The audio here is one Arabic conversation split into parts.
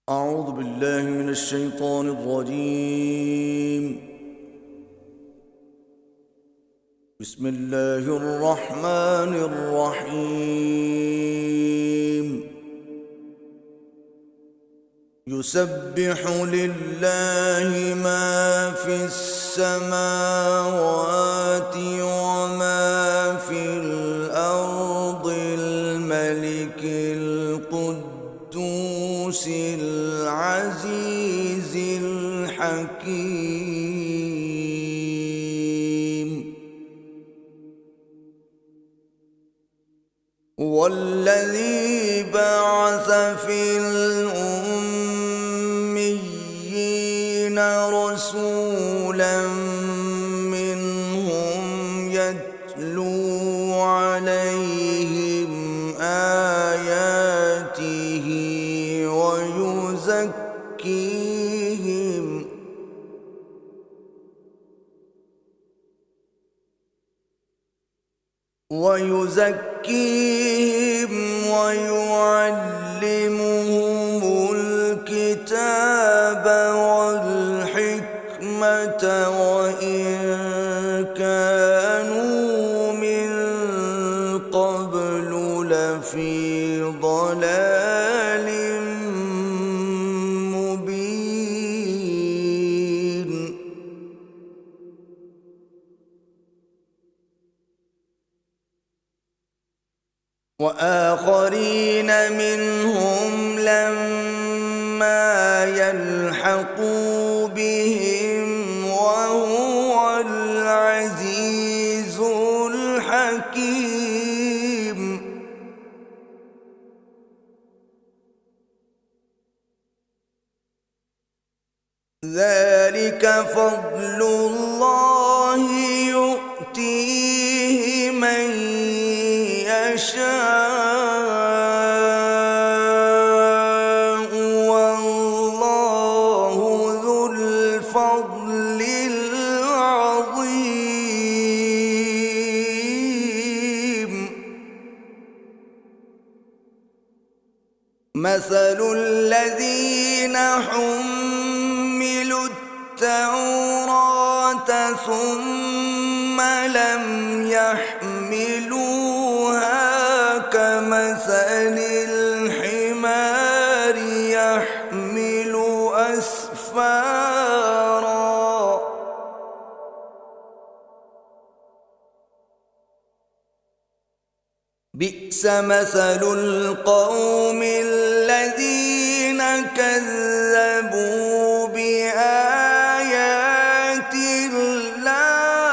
أعوذ بالله من الشيطان الرجيم. بسم الله الرحمن الرحيم. يسبح لله ما في السماوات وما في الأرض الملك القدوس العزيز الحكيم. والذي بعث في الأميين رسولا منهم يتلو عليهم آياته ويزكيهم ويعلمهم الكتاب والحكمة وإن كانوا من قبل لفي ضلال مبين. وآخرين منهم لما يلحقوا بهم وهو العزيز الحكيم. ذلك فضل الله يؤتيه من يشاء والله ذو الفضل العظيم. مثل الذين حملوا التوراة ثم لم يحملوها كمثل الحمار يحمل أسفارا بئس مثل القوم الذين كذبوا بآيات الله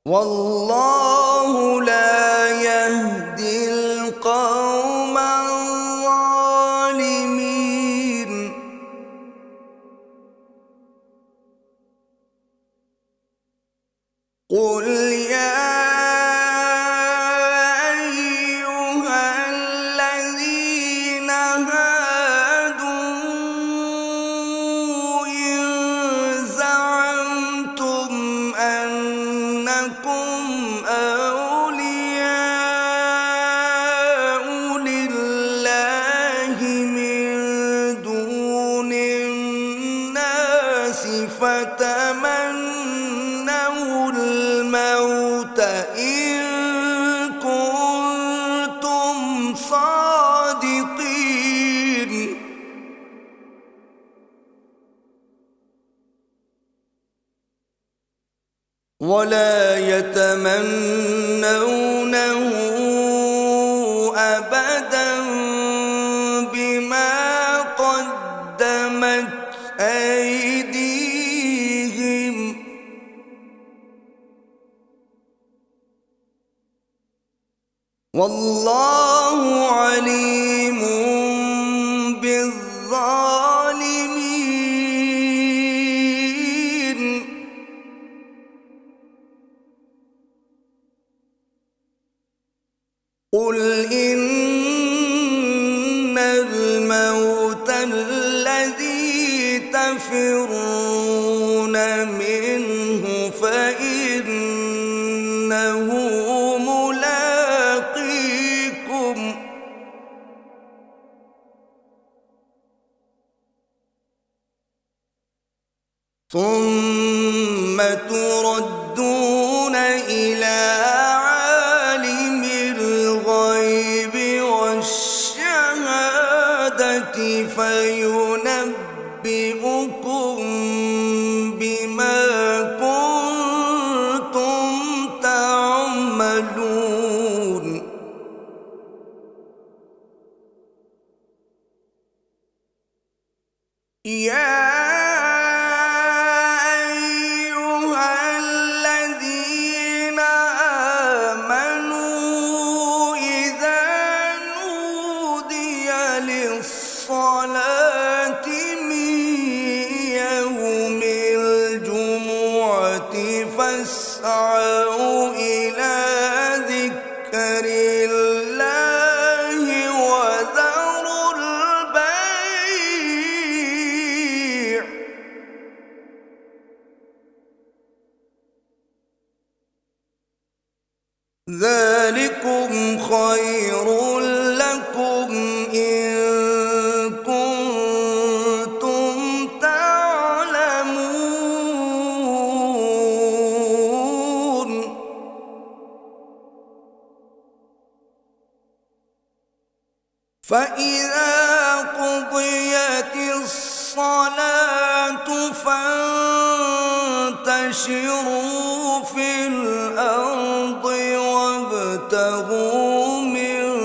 والله لا يهدي القوم الظالمين. قل يا أيها الذين هادوا إن زعمتم أنكم أولياء لله من دون الناس فتمنوا الموت إن كنتم صادقين. ولا يتمنونه أبدا بما قدمت أيديهم والله عليم بالظالمين. قل إن الموت الذي تفرون منه فإنه تردون إلى عالم الغيب والشهادة فينبئكم بما كنتم تعملون يا أيها الذين آمنوا إذا نودي للصلاة من يوم الجمعة فاسعوا إلى ذكر الله وذروا البيع ذلكم خير لكم إن كنتم تعلمون فإذا قضيت الصلاة فانتشروا في الأرض وابتغوا من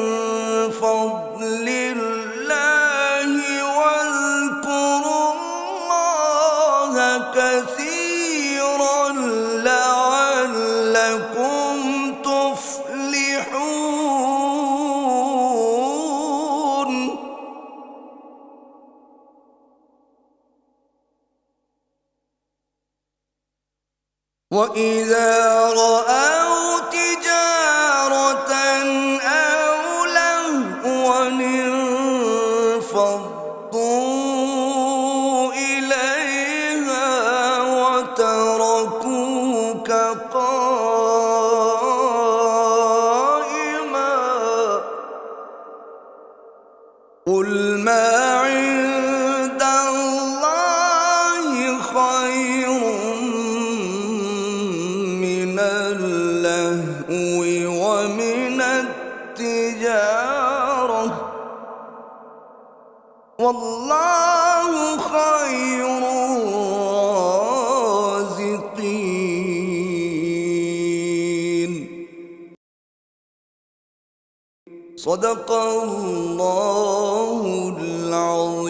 فضل الله واذكروا الله كثيرا لعلكم تفلحون وإذا رأوا تجارة أو لهوا انفضوا إليها وتركوك قائما قل ما عند الله خير من اللهو ومن التجارة والله خير الرازقين صدق الله العظيم.